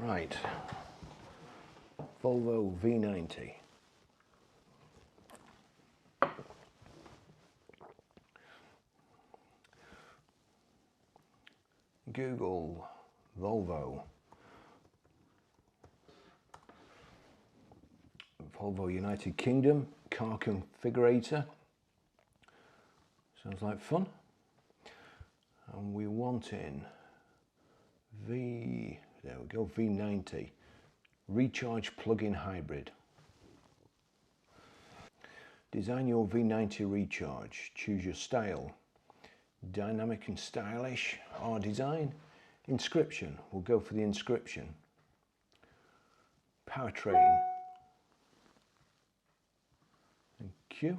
Right, Volvo V90. Google Volvo United Kingdom car configurator. Sounds like fun. And we want in there we go, V90 recharge plug-in hybrid. Design your V90 recharge. Choose your style. Dynamic and stylish, our design. Inscription, we'll go for the Inscription. Powertrain. Thank you.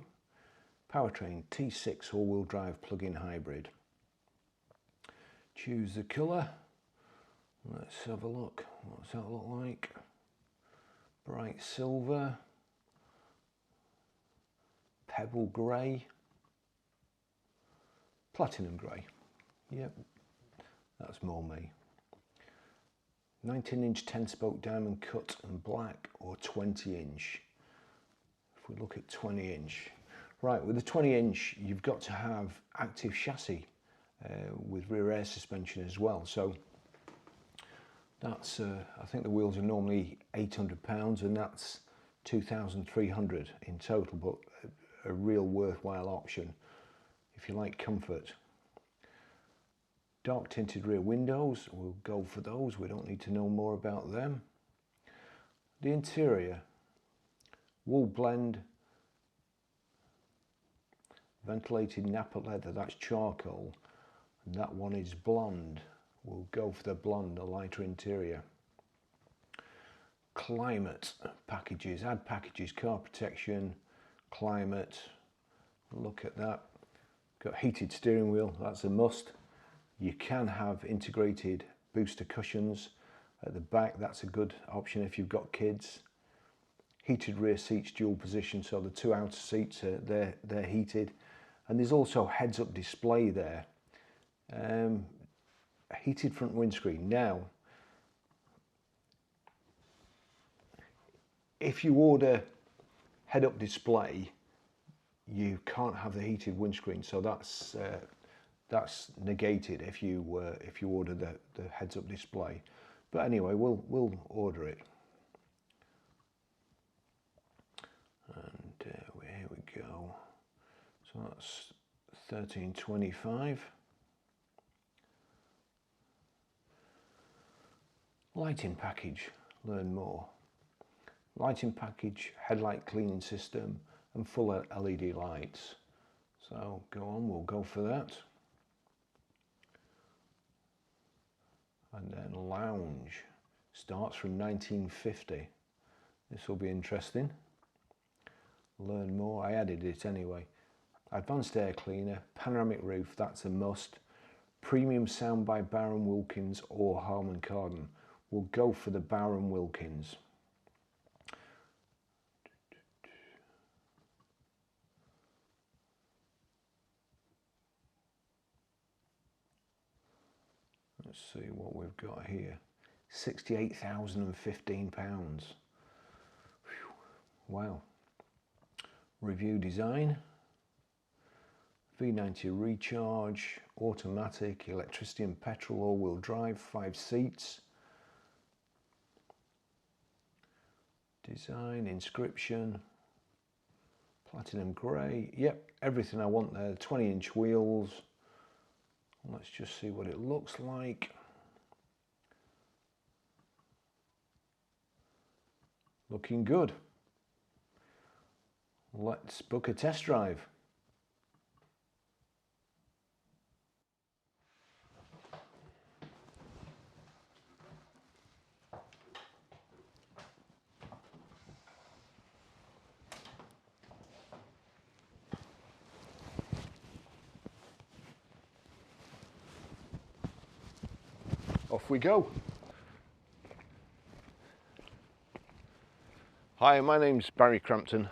Powertrain T6 all-wheel drive plug-in hybrid. Choose the colour. Let's have a look. What's that look like? Bright silver, pebble grey, platinum grey. Yep, that's more me. 19-inch 10-spoke diamond cut and black, or 20-inch. If we look at 20-inch. Right, with the 20-inch, you've got to have active chassis with rear air suspension as well. So that's, I think the wheels are normally 800 pounds and that's 2,300 in total, but a real worthwhile option if you like comfort. Dark tinted rear windows, we'll go for those, we don't need to know more about them. The interior, wool blend, ventilated Napa leather, that's charcoal, and that one is blonde. We'll go for the blonde, a lighter interior. Climate packages, add packages, car protection, climate, look at that. Got heated steering wheel, that's a must. You can have integrated booster cushions at the back, that's a good option if you've got kids. Heated rear seats, dual position, so the two outer seats, they're heated. And there's also heads-up display there. A heated front windscreen. Now, if you order head-up display, you can't have the heated windscreen, so that's negated if you order the heads-up display. But anyway, we'll order it. And here we go. So that's £13.25. Lighting package, learn more. Lighting package, headlight cleaning system and full LED lights. So go on, we'll go for that. And then lounge, starts from 1950. This will be interesting. Learn more, I added it anyway. Advanced air cleaner, panoramic roof, that's a must. Premium sound by Baron Wilkins or Harman Kardon. We'll go for the Baron Wilkins. Let's see what we've got here. £68,015. Wow. Review design. V90 recharge, automatic, electricity and petrol, all-wheel drive, 5 seats. Design, Inscription, platinum grey. Yep, everything I want there. 20-inch wheels. Let's just see what it looks like. Looking good. Let's book a test drive. Off we go. Hi, my name's Barry Crampton.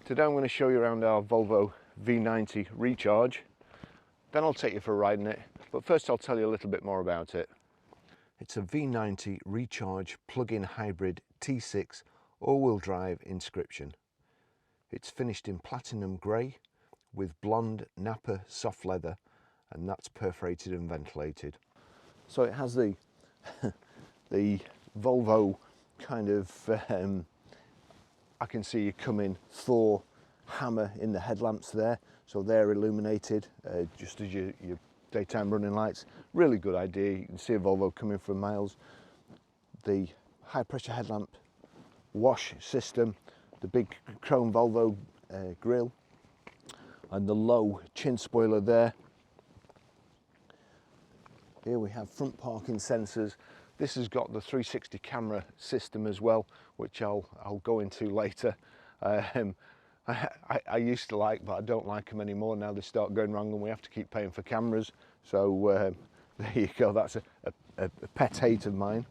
Today I'm going to show you around our Volvo V90 Recharge. Then I'll take you for a ride in it, but first I'll tell you a little bit more about it. It's a V90 Recharge plug-in hybrid T6 all-wheel drive Inscription. It's finished in platinum grey with blonde Napa soft leather, and that's perforated and ventilated. So it has the the Volvo kind of, I can see you come in Thor hammer in the headlamps there, so they're illuminated just as your daytime running lights. Really good idea. You can see a Volvo coming from miles. The high pressure headlamp wash system, the big chrome Volvo grille, and the low chin spoiler there. Here we have front parking sensors. This has got the 360 camera system as well, which I'll go into later. I used to like, but I don't like them anymore now. They start going wrong and we have to keep paying for cameras. So there you go, that's a pet hate of mine.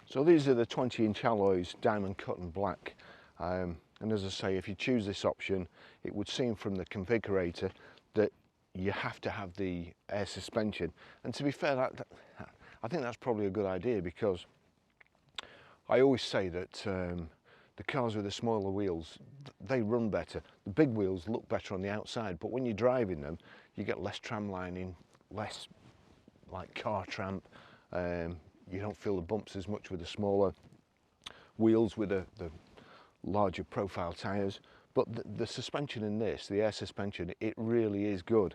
So these are the 20-inch alloys, diamond cut and black. And as I say, if you choose this option, it would seem from the configurator that you have to have the air suspension. And to be fair, I think that's probably a good idea, because I always say that the cars with the smaller wheels, they run better. The big wheels look better on the outside, but when you're driving them, you get less tram lining, less like car tramp. You don't feel the bumps as much with the smaller wheels with the larger profile tyres. But the suspension in this, the air suspension, it really is good.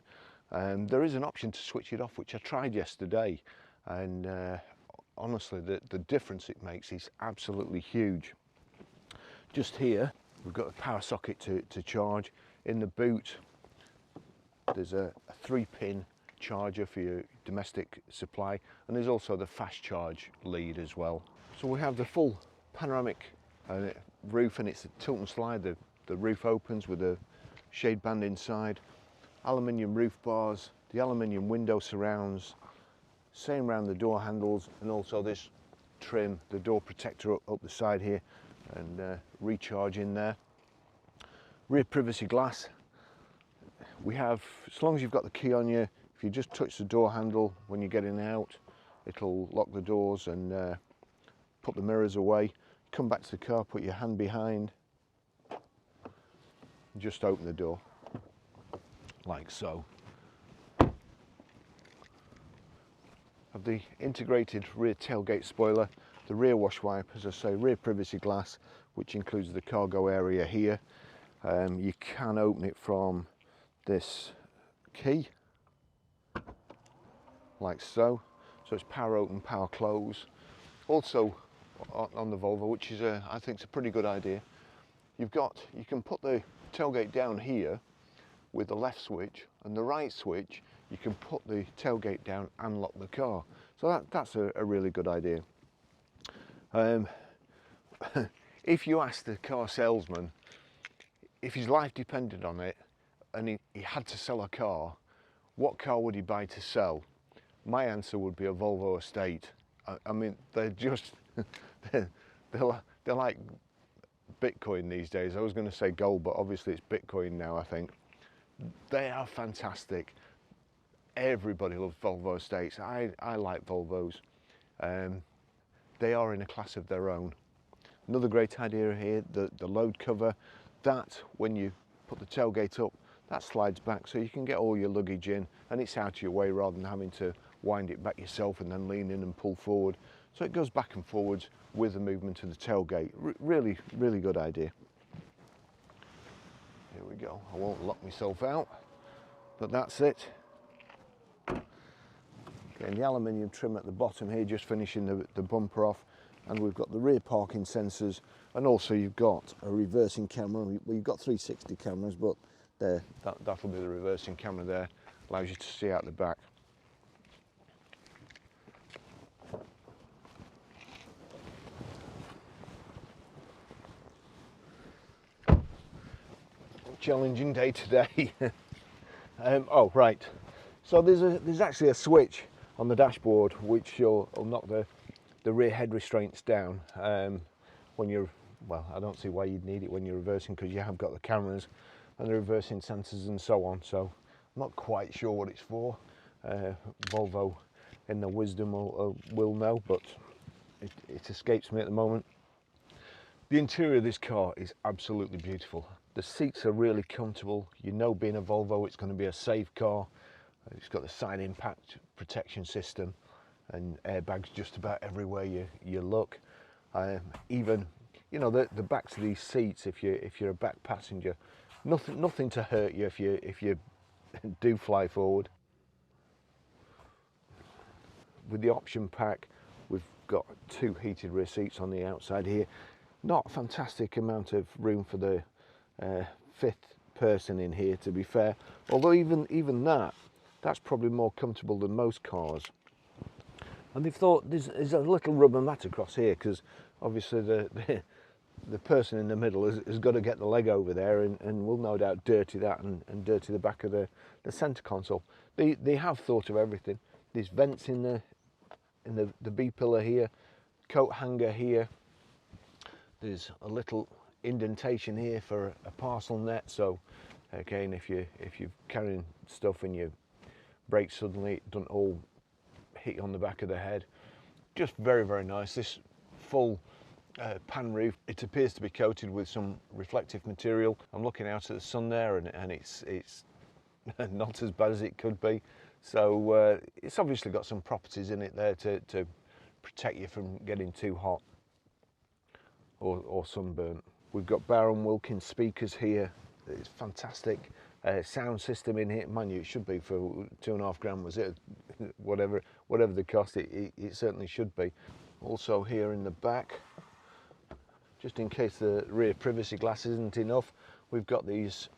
There is an option to switch it off, which I tried yesterday, and honestly the difference it makes is absolutely huge. Just here we've got a power socket to charge. In the boot there's a 3-pin charger for your domestic supply, and there's also the fast charge lead as well. So we have the full panoramic roof, and it's a tilt and slide. The roof opens with a shade band inside, aluminium roof bars, the aluminium window surrounds, same around the door handles, and also this trim, the door protector up the side here, and recharge in there. Rear privacy glass. We have, as long as you've got the key on you, if you just touch the door handle when you're getting out, it'll lock the doors and put the mirrors away. Come back to the car, put your hand behind, just open the door, like so. Have the integrated rear tailgate spoiler, the rear wash wipe, as I say, rear privacy glass, which includes the cargo area here. You can open it from this key, like so. So it's power open, power close. Also on the Volvo, which is I think it's a pretty good idea, you can put the tailgate down here with the left switch, and the right switch you can put the tailgate down and lock the car. So that's a really good idea. If you ask the car salesman if his life depended on it and he had to sell a car, what car would he buy to sell? My answer would be a Volvo Estate. I mean, they're just they're like Bitcoin these days. I was going to say gold, but obviously it's Bitcoin now, I think. They are fantastic. Everybody loves Volvo Estates. I like Volvos. They are in a class of their own. Another great idea here, the load cover, that when you put the tailgate up, that slides back so you can get all your luggage in, and it's out of your way rather than having to wind it back yourself and then lean in and pull forward. So it goes back and forwards with the movement of the tailgate. Really, really good idea. Here we go. I won't lock myself out, but that's it. Again, the aluminium trim at the bottom here, just finishing the bumper off, and we've got the rear parking sensors, and also you've got a reversing camera. We've got 360 cameras, but there, that'll be the reversing camera there, allows you to see out the back. Challenging day today. Oh right, so there's actually a switch on the dashboard which will knock the rear head restraints down when you're, well, I don't see why you'd need it when you're reversing, because you have got the cameras and the reversing sensors and so on, so I'm not quite sure what it's for. Volvo in their wisdom will know, but it escapes me at the moment. The interior of this car is absolutely beautiful. The seats are really comfortable. You know, being a Volvo, it's going to be a safe car. It's got the side impact protection system and airbags just about everywhere you look. Even, you know, the backs of these seats, if you're a back passenger, nothing to hurt you if you do fly forward. With the option pack, we've got 2 heated rear seats on the outside here. Not a fantastic amount of room for the 5th person in here, to be fair. Although even that's probably more comfortable than most cars. And they've thought there's a little rubber mat across here, because obviously the person in the middle has got to get the leg over there, and will no doubt dirty that and dirty the back of the centre console. They have thought of everything. There's vents in the B pillar here, coat hanger here. There's a little indentation here for a parcel net, so again, if you're carrying stuff and you brake suddenly, it doesn't all hit you on the back of the head. Just very, very nice. This full pan roof, it appears to be coated with some reflective material. I'm looking out at the sun there, and it's not as bad as it could be. So it's obviously got some properties in it there to protect you from getting too hot or sunburnt. We've got Baron Wilkins speakers here. It's fantastic. Sound system in here. Mind you, it should be for £2.5 grand, was it? whatever the cost, it certainly should be. Also here in the back, just in case the rear privacy glass isn't enough, we've got these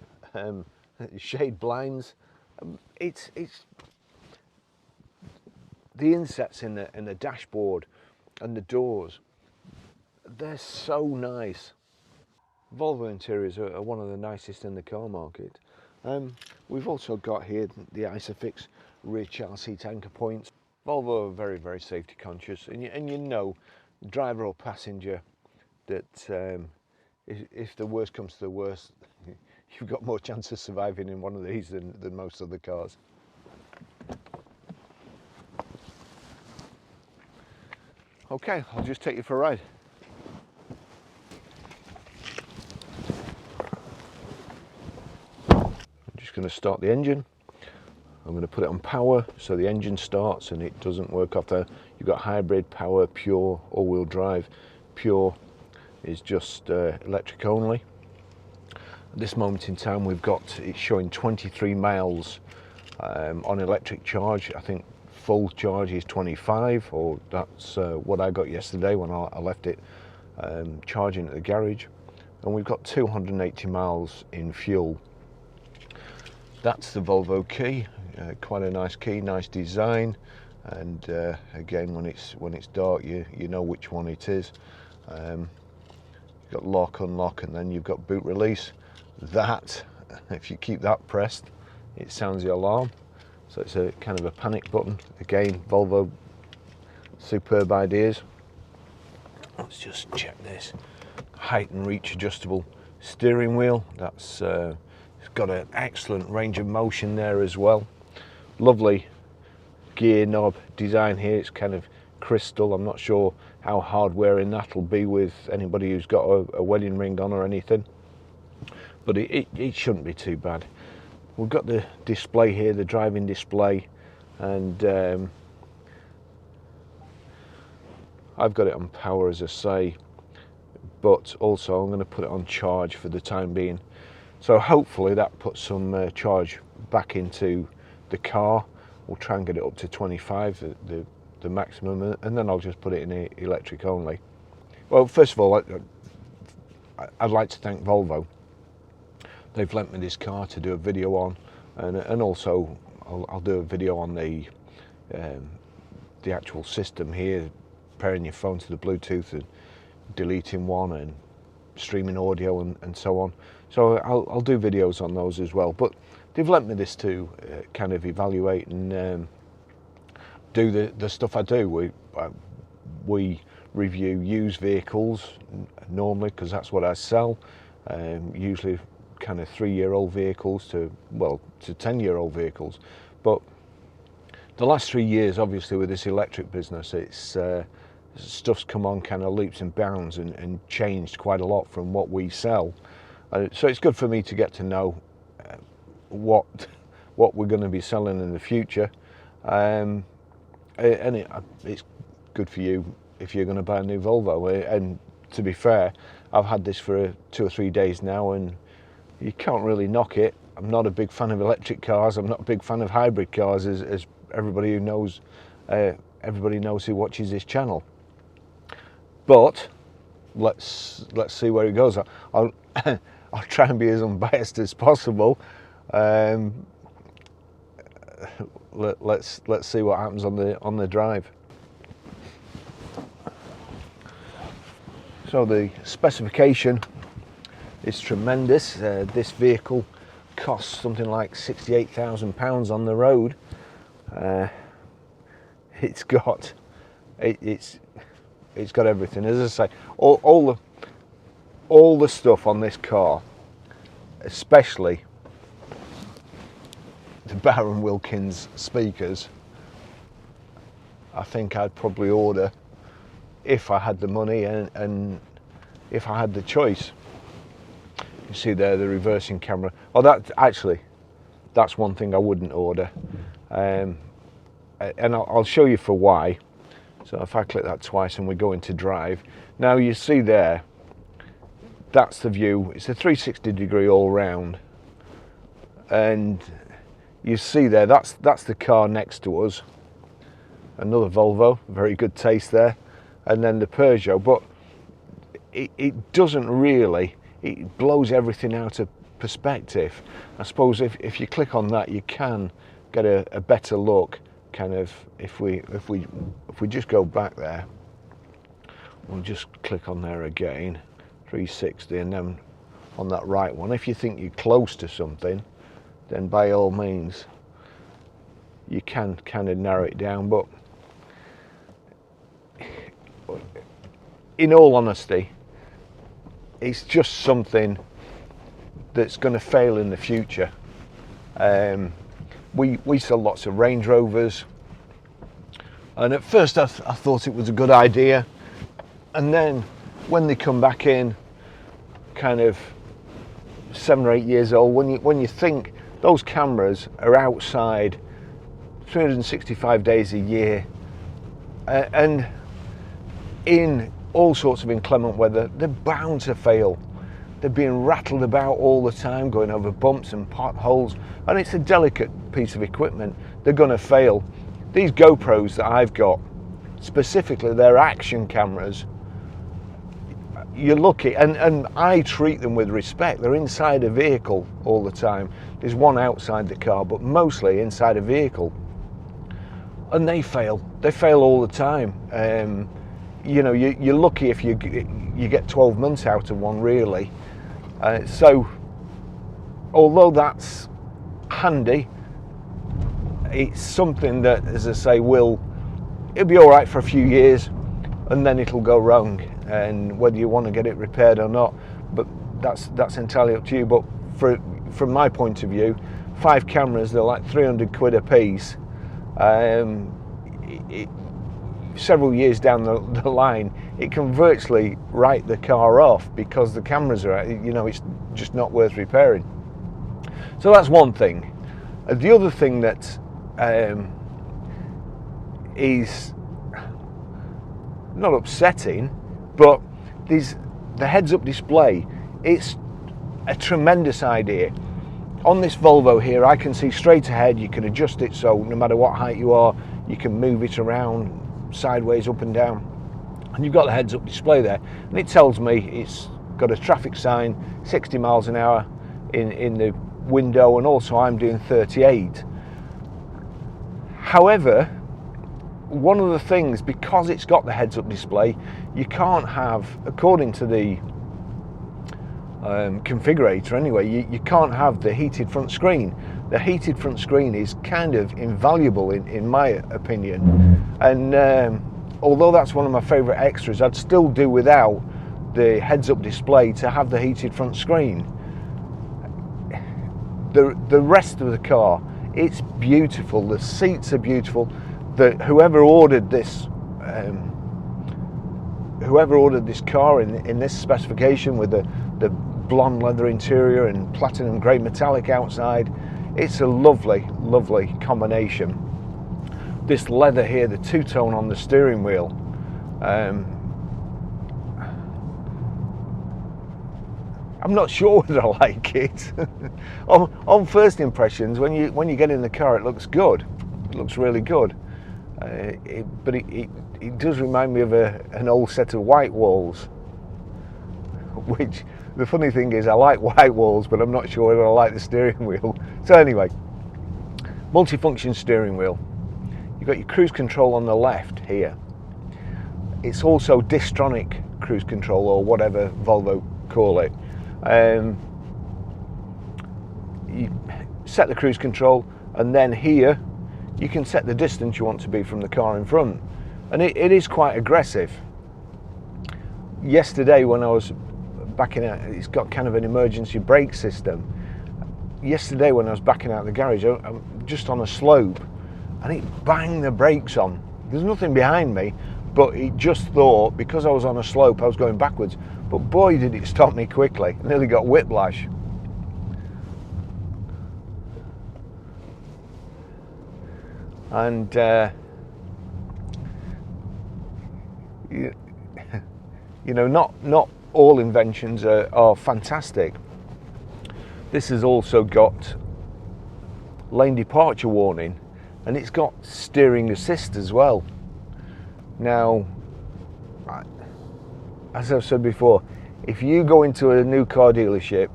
shade blinds. It's the insets in the dashboard and the doors, they're so nice. Volvo interiors are one of the nicest in the car market. We've also got here the Isofix rear child seat anchor points. Volvo are very, very safety conscious, and you know, driver or passenger, that if the worst comes to the worst, you've got more chance of surviving in one of these than most other cars. Okay, I'll just take you for a ride. I'm just going to start the engine. I'm going to put it on power so the engine starts and it doesn't work off there. You've got hybrid, power, pure, all-wheel drive. Pure is just electric only. At this moment in time, it's showing 23 miles on electric charge. I think full charge is 25, or that's what I got yesterday when I left it charging at the garage. And we've got 280 miles in fuel. That's the Volvo key. Quite a nice key, nice design, and again, when it's dark, you know which one it is. You've got lock, unlock, and then you've got boot release. That, if you keep that pressed, it sounds the alarm. So it's a kind of a panic button. Again, Volvo, superb ideas. Let's just check this. Height and reach adjustable steering wheel. It's got an excellent range of motion there as well. Lovely gear knob design here. It's kind of crystal. I'm not sure how hard wearing that'll be with anybody who's got a wedding ring on or anything, but it shouldn't be too bad. We've got the display here, the driving display, and I've got it on power, as I say, but also I'm going to put it on charge for the time being. So hopefully that puts some charge back into the car. We'll try and get it up to 25, the maximum, and then I'll just put it in electric only. Well, first of all, I'd like to thank Volvo. They've lent me this car to do a video on, and also I'll do a video on the actual system here, pairing your phone to the Bluetooth and deleting one and streaming audio and so on. So I'll do videos on those as well. But they've lent me this to kind of evaluate and do the stuff I do. We review used vehicles normally, because that's what I sell. Usually kind of 3-year-old vehicles to 10-year-old vehicles. But The last 3 years, obviously, with this electric business, it's stuff's come on kind of leaps and bounds and changed quite a lot from what we sell. So it's good for me to get to know what we're going to be selling in the future, and it's good for you if you're going to buy a new Volvo. And to be fair, I've had this for 2 or 3 days now, and you can't really knock it. I'm not a big fan of electric cars. I'm not a big fan of hybrid cars, as everybody who knows, everybody knows who watches this channel. But let's see where it goes. I'll try and be as unbiased as possible. Let's see what happens on the drive. So the specification is tremendous. This vehicle costs something like £68,000 on the road. It's got everything. As I say, all the stuff on this car, especially the Baron Wilkins speakers, I think I'd probably order if I had the money and if I had the choice. You see there the reversing camera. Oh, that's one thing I wouldn't order, and I'll show you for why. So if I click that twice and we go into drive, now you see there, that's the view. It's a 360-degree all round, and you see there, that's the car next to us, another Volvo, very good taste there, and then the Peugeot. But it doesn't really, it blows everything out of perspective. I suppose if you click on that, you can get a better look. Kind of, if we just go back there, we'll just click on there again, 360, and then on that right one, if you think you're close to something, then by all means you can kind of narrow it down. But in all honesty, it's just something that's going to fail in the future. We sell lots of Range Rovers, and at first I thought it was a good idea, and then when they come back in kind of 7 or 8 years old, when you think those cameras are outside 365 days a year, and in all sorts of inclement weather, they're bound to fail. They're being rattled about all the time, going over bumps and potholes, and it's a delicate piece of equipment. They're going to fail. These GoPros that I've got, specifically, they're action cameras. You're lucky, and I treat them with respect. They're inside a vehicle all the time. There's one outside the car, but mostly inside a vehicle. And they fail. They fail all the time. You know, you're lucky if you get 12 months out of one, really. So, although that's handy, it's something that, as I say, it'll be all right for a few years, and then it'll go wrong. And whether you want to get it repaired or not, but that's entirely up to you. But from my point of view, 5 cameras, they're like 300 quid a piece. Several years down the line, it can virtually write the car off because the cameras are, you know, it's just not worth repairing. So that's one thing. The other thing that is not upsetting, but the heads-up display, it's a tremendous idea. On this Volvo here, I can see straight ahead. You can adjust it so no matter what height you are, you can move it around sideways, up and down, and you've got the heads-up display there, and it tells me it's got a traffic sign 60 miles an hour in the window, and also I'm doing 38. However, one of the things, because it's got the heads-up display, you can't have, according to the configurator anyway, you can't have the heated front screen. The heated front screen is kind of invaluable in my opinion, and although that's one of my favourite extras, I'd still do without the heads-up display to have the heated front screen. The rest of the car It's beautiful. The seats are beautiful. Whoever ordered this car in this specification with the blonde leather interior and platinum grey metallic outside, it's a lovely, lovely combination. This leather here, the two-tone on the steering wheel, I'm not sure whether I like it. on first impressions, when you get in the car, it looks good. It looks really good. But it does remind me of an old set of white walls. Which, the funny thing is, I like white walls, but I'm not sure whether I like the steering wheel. So anyway, multifunction steering wheel. You've got your cruise control on the left here. It's also distronic cruise control, or whatever Volvo call it. You set the cruise control, and then here you can set the distance you want to be from the car in front, and it is quite aggressive. Yesterday when I was backing out, it's got kind of an emergency brake system. Yesterday when I was backing out the garage, I'm just on a slope, and it banged the brakes on. There's nothing behind me, but it just thought, because I was on a slope, I was going backwards. But boy, did it stop me quickly. I nearly got whiplash. And you know, not all inventions are fantastic. This has also got lane departure warning, and it's got steering assist as well. Now, as I've said before, if you go into a new car dealership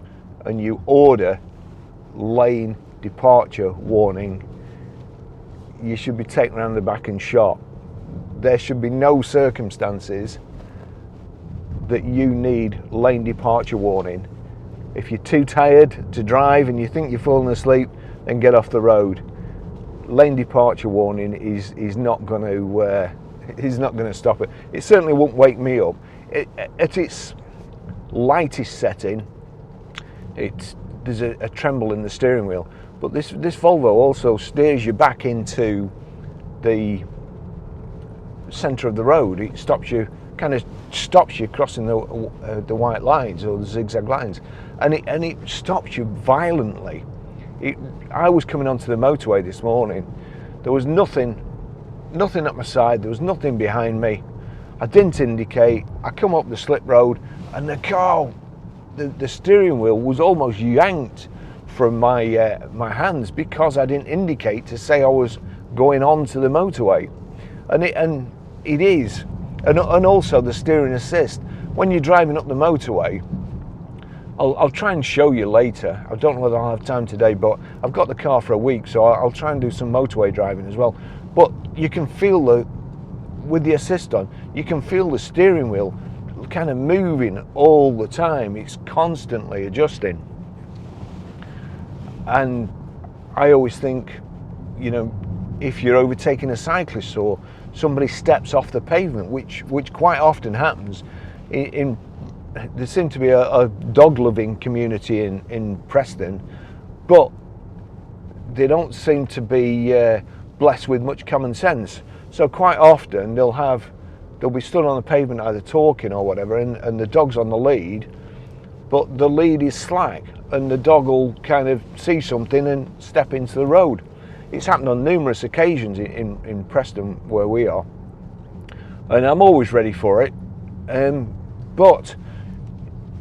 and you order lane departure warning, you should be taken around the back and shot. There should be no circumstances that you need lane departure warning. If you're too tired to drive and you think you're falling asleep, then get off the road. Lane departure warning is not going to stop it. It certainly won't wake me up. At its lightest setting, there's a tremble in the steering wheel, but this Volvo also steers you back into the centre of the road. It kind of stops you crossing the white lines or the zigzag lines, and it stops you violently. I was coming onto the motorway this morning. There was nothing at my side. There was nothing behind me. I didn't indicate. I come up the slip road, and the car, the steering wheel was almost yanked from my hands because I didn't indicate to say I was going onto the motorway, and it is, and also the steering assist when you're driving up the motorway. I'll try and show you later. I don't know whether I'll have time today, but I've got the car for a week, so I'll try and do some motorway driving as well. But you can feel with the assist on, you can feel the steering wheel kind of moving all the time. It's constantly adjusting. And I always think, you know, if you're overtaking a cyclist or somebody steps off the pavement, which quite often happens, there seems to be a dog-loving community in Preston, but they don't seem to be blessed with much common sense. So quite often they'll be stood on the pavement either talking or whatever, and the dog's on the lead, but the lead is slack, and the dog will kind of see something and step into the road. It's happened on numerous occasions in Preston where we are, and I'm always ready for it. But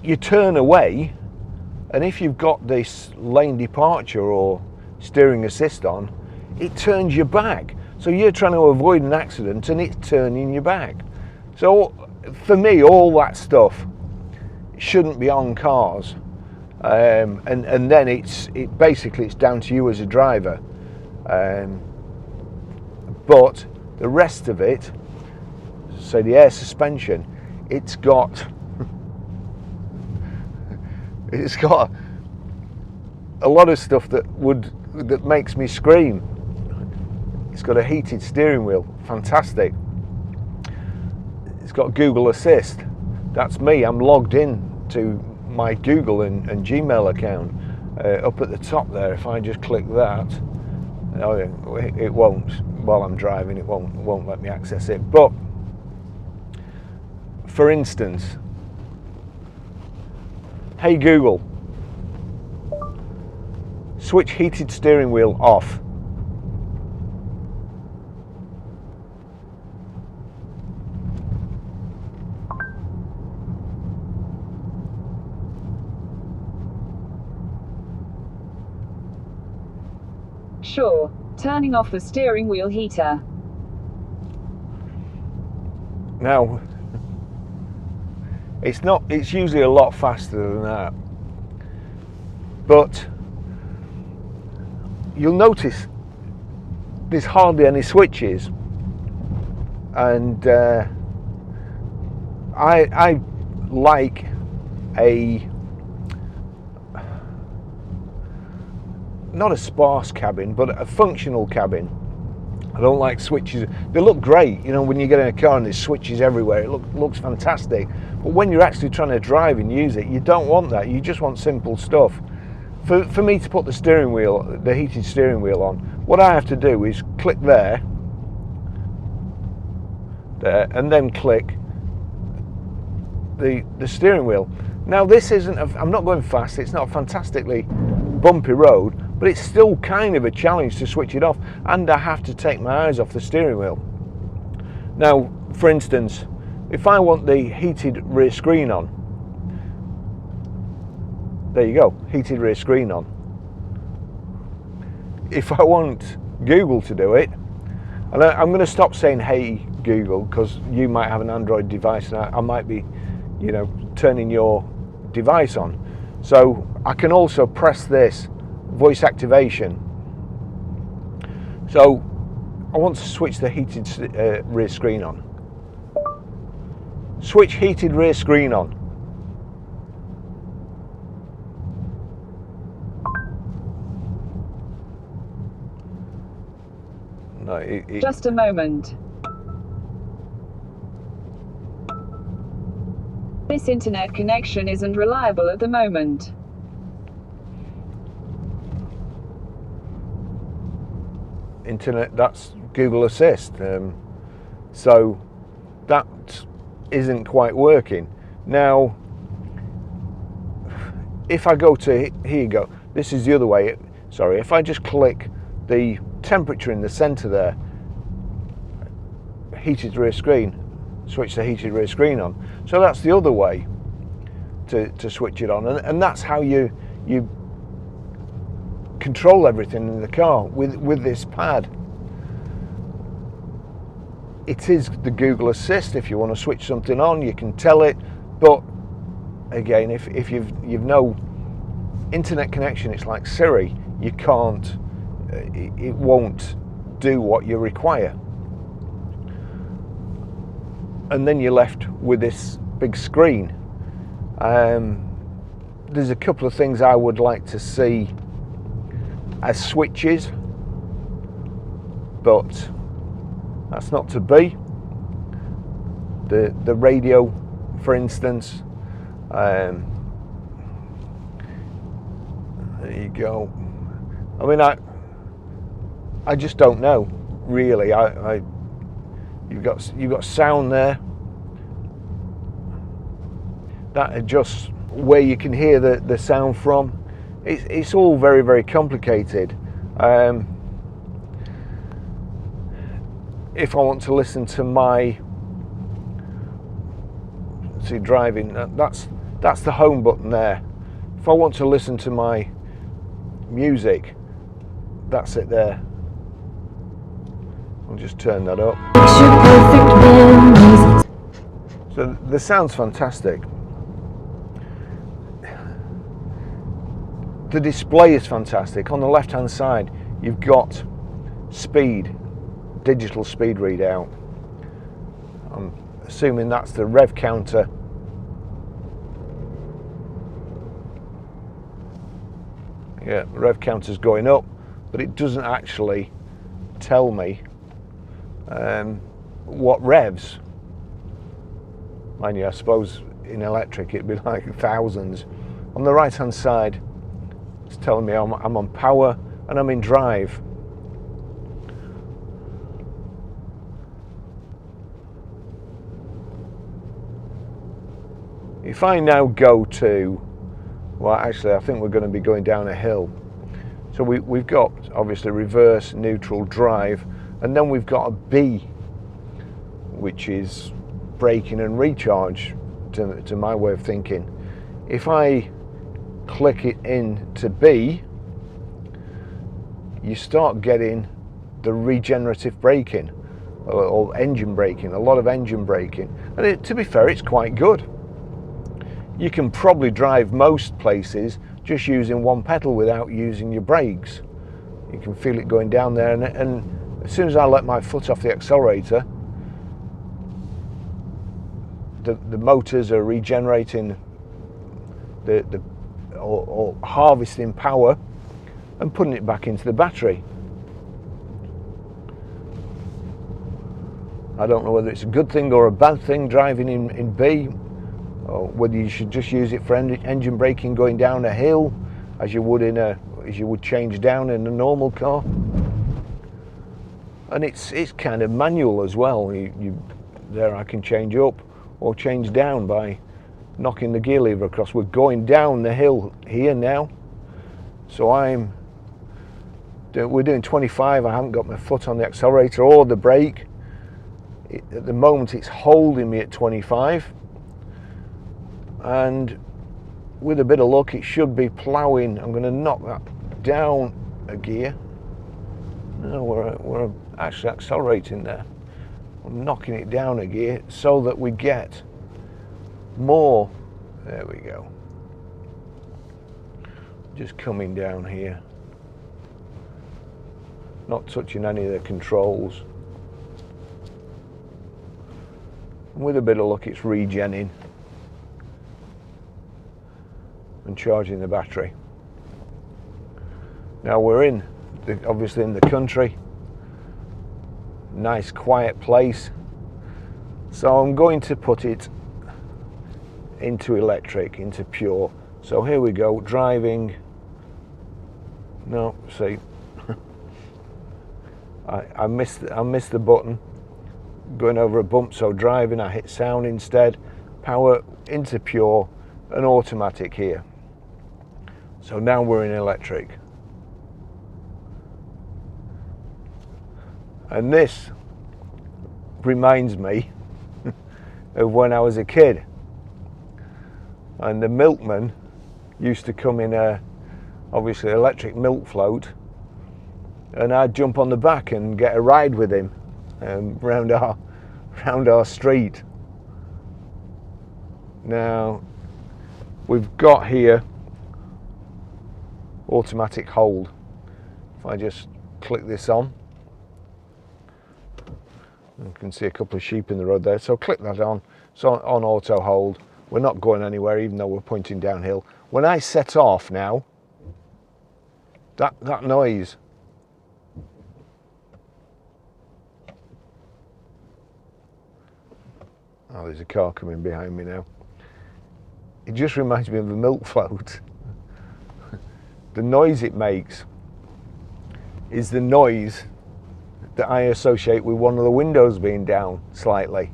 you turn away, and if you've got this lane departure or steering assist on, it turns you back. So you're trying to avoid an accident and it's turning you back. So for me, all that stuff shouldn't be on cars. And then it's down to you as a driver. But the rest of it, so the air suspension, it's got a lot of stuff that makes me scream. It's got a heated steering wheel, fantastic. It's got Google Assist. That's me. I'm logged in to my Google and Gmail account up at the top there. If I just click that, Oh, it won't. While I'm driving, it won't let me access it. But for instance, hey Google, switch heated steering wheel off. Sure, turning off the steering wheel heater. Now, it's usually a lot faster than that. But you'll notice there's hardly any switches. And I like not a sparse cabin, but a functional cabin. I don't like switches. They look great, you know, when you get in a car and there's switches everywhere. It looks fantastic. But when you're actually trying to drive and use it, you don't want that. You just want simple stuff. For me to put the steering wheel, the heated steering wheel on, what I have to do is click there, and then click the steering wheel. Now this isn't, I'm not going fast, it's not a fantastically bumpy road, but it's still kind of a challenge to switch it off, and I have to take my eyes off the steering wheel. Now, for instance, if I want the heated rear screen on, there you go, heated rear screen on. If I want Google to do it, and I'm going to stop saying hey Google, because you might have an Android device and I might be, you know, turning your device on. So I can also press this voice activation. So I want to switch the heated rear screen on. Switch heated rear screen on. No, Just a moment. This internet connection isn't reliable at the moment. Internet, that's Google Assist. So that isn't quite working. Now, if I go to, here you go, this is the other way. Sorry, if I just click the temperature in the center there, heated rear screen, switch the heated rear screen on. So that's the other way to switch it on, and that's how you control everything in the car with this pad. It is the Google Assist. If you want to switch something on, you can tell it, but again, if you've no internet connection, it's like Siri, you can't, it won't do what you require. And then you're left with this big screen. There's a couple of things I would like to see as switches, but that's not to be. The radio, for instance, there you go. I mean, I just don't know really. You've got sound there that adjusts where you can hear the sound from. It's all very, very complicated. If I want to listen to my, see, driving, that's the home button there. If I want to listen to my music, that's it there. I'll just turn that up. So the sound's fantastic. The display is fantastic. On the left hand side you've got speed, digital speed readout. I'm assuming that's the rev counter. Yeah, rev counter's going up, but it doesn't actually tell me what revs. Mind you, I suppose in electric it'd be like thousands. On the right hand side it's telling me I'm on power and I'm in drive. If I now go to, well actually I think we're going to be going down a hill. So we've got obviously reverse, neutral, drive, and then we've got a B, which is braking and recharge to my way of thinking. If I click it into B, you start getting the regenerative braking or engine braking, a lot of engine braking, and to be fair, it's quite good. You can probably drive most places just using one pedal without using your brakes. You can feel it going down there, and as soon as I let my foot off the accelerator, the motors are regenerating or harvesting power and putting it back into the battery. I don't know whether it's a good thing or a bad thing driving in B, or whether you should just use it for engine braking going down a hill as you would change down in a normal car. And it's kind of manual as well. There I can change up or change down by knocking the gear lever across. We're going down the hill here now, so we're doing 25. I haven't got my foot on the accelerator or the brake. At the moment it's holding me at 25, and with a bit of luck it should be ploughing. I'm going to knock that down a gear. No, we're actually accelerating there. I'm knocking it down a gear so that we get more. There we go. Just coming down here, not touching any of the controls. With a bit of luck it's regenning and charging the battery. Now we're obviously in the country, nice quiet place, so I'm going to put it into electric, into pure. So here we go, driving. No, see, I missed the button going over a bump, so driving, I hit sound instead, power into pure and automatic here. So now we're in electric. And this reminds me of when I was a kid, and the milkman used to come in a obviously electric milk float, and I'd jump on the back and get a ride with him round our street. Now we've got here automatic hold. If I just click this on, you can see a couple of sheep in the road there, so click that on. So on auto hold, we're not going anywhere even though we're pointing downhill. When I set off now, that noise, oh, there's a car coming behind me now. It just reminds me of a milk float. The noise it makes is the noise that I associate with one of the windows being down slightly.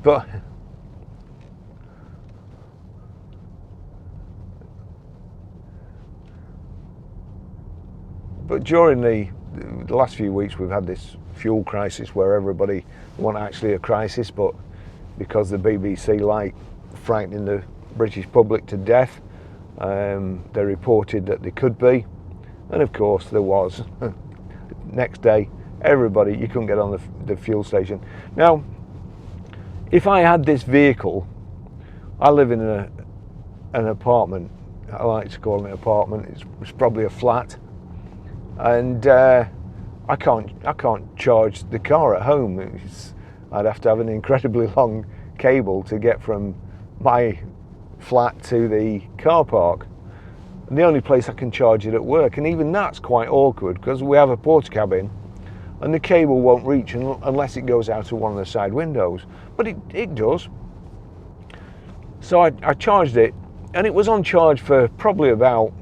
But during the last few weeks we've had this fuel crisis where everybody, well, not actually a crisis, but because the BBC like frightening the British public to death, they reported that they could be, and of course there was. Next day, everybody, you couldn't get on the fuel station. Now, if I had this vehicle, I live in an apartment. I like to call it an apartment. It's probably a flat, and I can't charge the car at home. I'd have to have an incredibly long cable to get from my flat to the car park. And the only place I can charge it at work, and even that's quite awkward because we have a porta cabin and the cable won't reach unless it goes out of one of the side windows, but it does. So I charged it, and it was on charge for probably about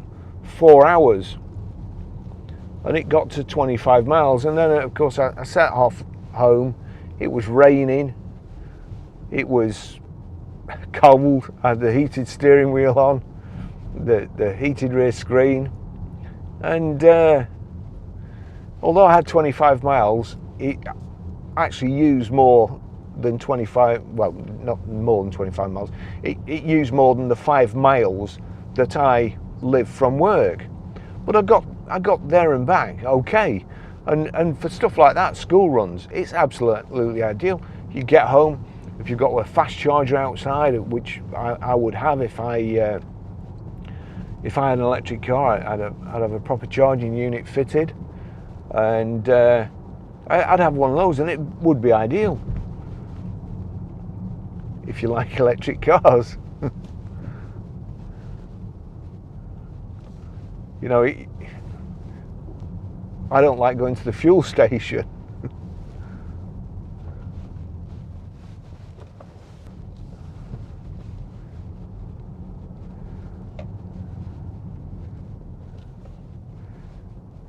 4 hours, and it got to 25 miles, and then of course I set off home. It was raining, It was cold. I had the heated steering wheel on, the heated rear screen, and although I had 25 miles, it actually used more than 25, well, not more than 25 miles, it used more than the 5 miles that I live from work. But I got there and back okay. And for stuff like that, school runs, it's absolutely ideal. You get home, if you've got a fast charger outside, which I would have if I had an electric car, I'd have a proper charging unit fitted, and I'd have one of those, and it would be ideal if you like electric cars. You know, I don't like going to the fuel station.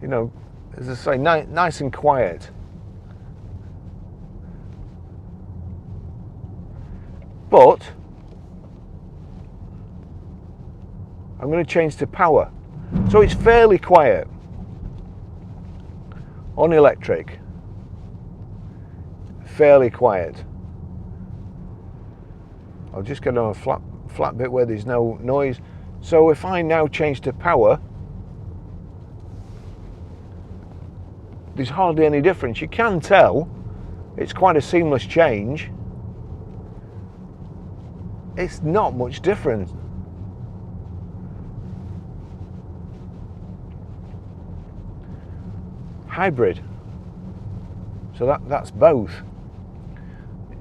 You know, as I say, nice and quiet. But I'm going to change to power. So it's fairly quiet on electric, fairly quiet. I'll just get on a flat bit where there's no noise. So if I now change to power, there's hardly any difference. You can tell it's quite a seamless change. It's not much different. Hybrid. So that's both.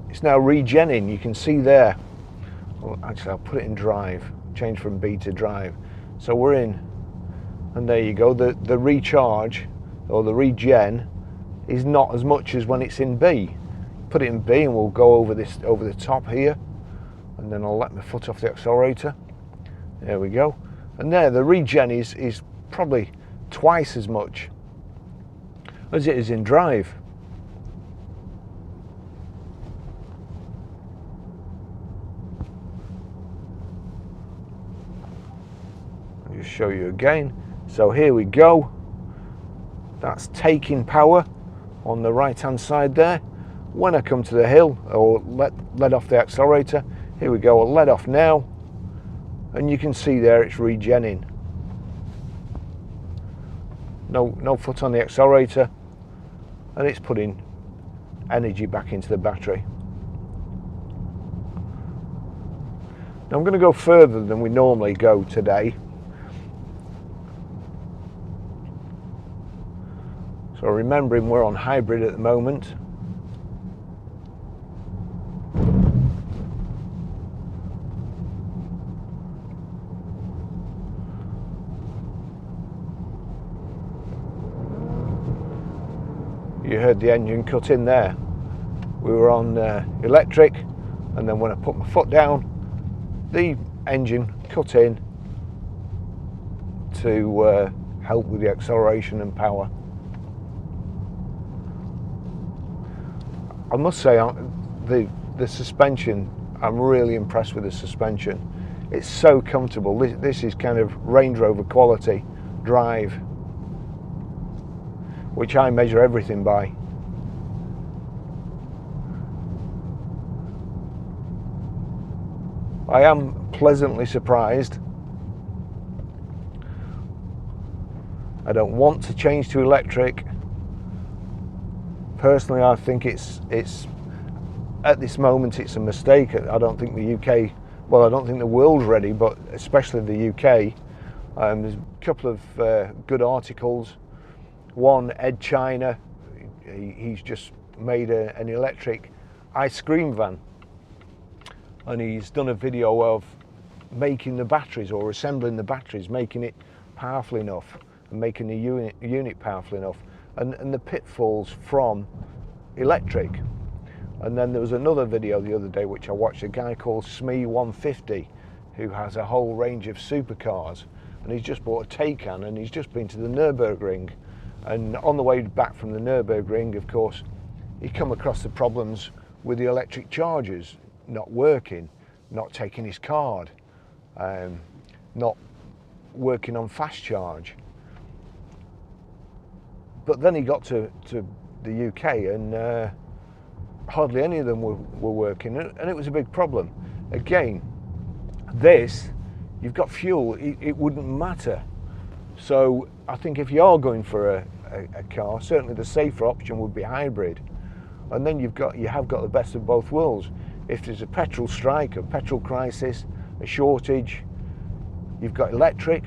It's now regenning. You can see there. Well, actually, I'll put it in drive. Change from B to drive. So we're in, and there you go. The recharge or the regen is not as much as when it's in B. Put it in B, and we'll go over the top here, and then I'll let my foot off the accelerator. There we go. And there, the regen is probably twice as much as it is in drive. I'll just show you again. So here we go. That's taking power on the right hand side there. When I come to the hill, or let off the accelerator, here we go, I'll let off now, and you can see there it's regenning. No foot on the accelerator, and it's putting energy back into the battery. Now I'm going to go further than we normally go today. So remembering we're on hybrid at the moment. You heard the engine cut in there. We were on electric, and then when I put my foot down, the engine cut in to help with the acceleration and power. I must say, the suspension, I'm really impressed with the suspension. It's so comfortable. This is kind of Range Rover quality drive, which I measure everything by. I am pleasantly surprised. I don't want to change to electric. Personally, I think it's at this moment it's a mistake. I don't think the UK, well, I don't think the world's ready, but especially the UK. There's a couple of good articles. One, Ed China, he's just made an electric ice cream van, and he's done a video of making the batteries, or assembling the batteries, making it powerful enough and making the unit powerful enough, and the pitfalls from electric. And then there was another video the other day which I watched, a guy called SME 150, who has a whole range of supercars, and he's just bought a Taycan, and he's just been to the Nürburgring. And on the way back from the Nürburgring, of course, he come across the problems with the electric chargers. not working, not taking his card, not working on fast charge. But then he got to the UK and hardly any of them were working, and it was a big problem. Again, this, you've got fuel, it wouldn't matter. So I think if you are going for a car, certainly the safer option would be hybrid. And then you have got the best of both worlds. If there's a petrol strike, a petrol crisis, a shortage, you've got electric.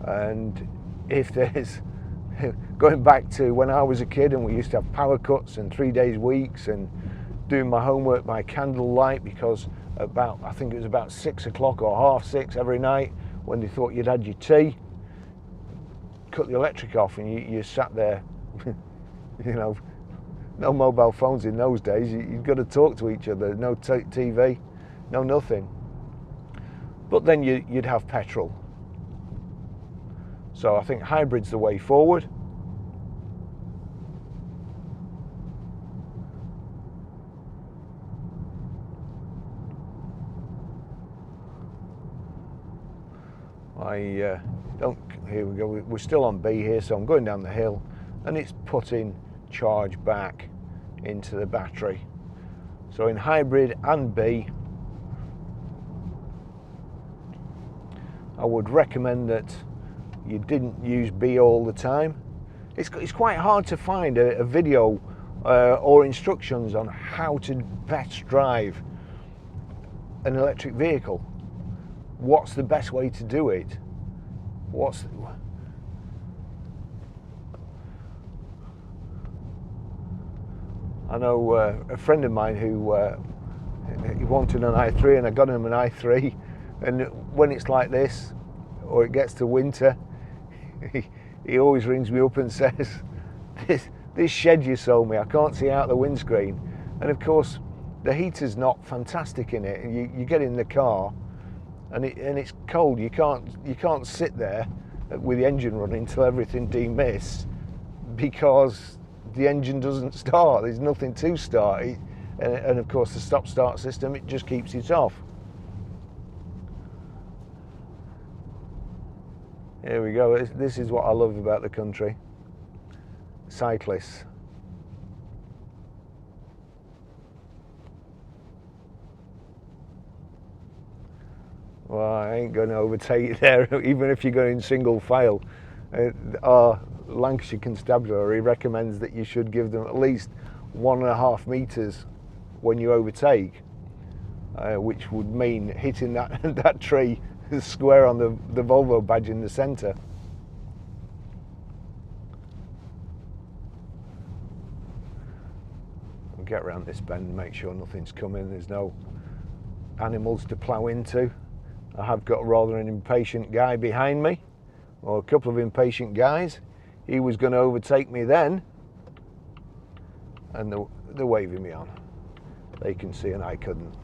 And if there's, going back to when I was a kid and we used to have power cuts and 3 days weeks, and doing my homework by candlelight, because I think it was about 6 o'clock or 6:30 every night when they thought you'd had your tea, cut the electric off and you sat there, you know, no mobile phones in those days, you've got to talk to each other, no TV, no nothing. But then you'd have petrol. So I think hybrid's the way forward. Here we go, we're still on B here, so I'm going down the hill and it's putting charge back into the battery. So in hybrid and B, I would recommend that you didn't use B all the time. It's quite hard to find a video or instructions on how to best drive an electric vehicle. What's the best way to do it? I know a friend of mine who he wanted an i3, and I got him an i3, and when it's like this or it gets to winter, he always rings me up and says, this shed you sold me, I can't see out the windscreen. And of course the heater's not fantastic in it, and you get in the car and it's cold. You can't sit there with the engine running until everything demists, because the engine doesn't start. There's nothing to start, and of course the stop-start system, it just keeps it off. Here we go. This is what I love about the country. Cyclists. Well, I ain't going to overtake you there, even if you're going single file. Our Lancashire Constabulary recommends that you should give them at least 1.5 meters when you overtake, which would mean hitting that tree square on the Volvo badge in the centre. We'll get around this bend and make sure nothing's coming. There's no animals to plough into. I have got rather an impatient guy behind me, or a couple of impatient guys. He was going to overtake me then, and they're waving me on. They can see and I couldn't.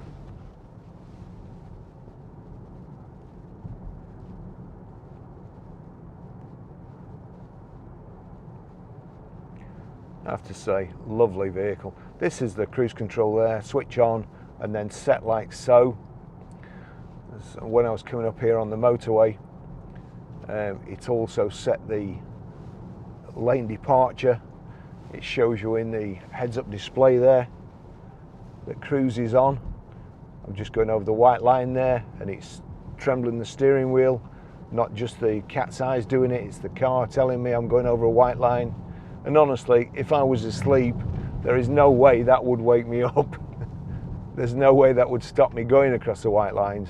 I have to say, lovely vehicle. This is the cruise control there, switch on and then set like so. So when I was coming up here on the motorway, it also set the lane departure. It shows you in the heads-up display there that cruise is on. I'm just going over the white line there, and it's trembling the steering wheel. Not just the cat's eyes doing it, it's the car telling me I'm going over a white line. And honestly, if I was asleep, there is no way that would wake me up. There's no way that would stop me going across the white lines.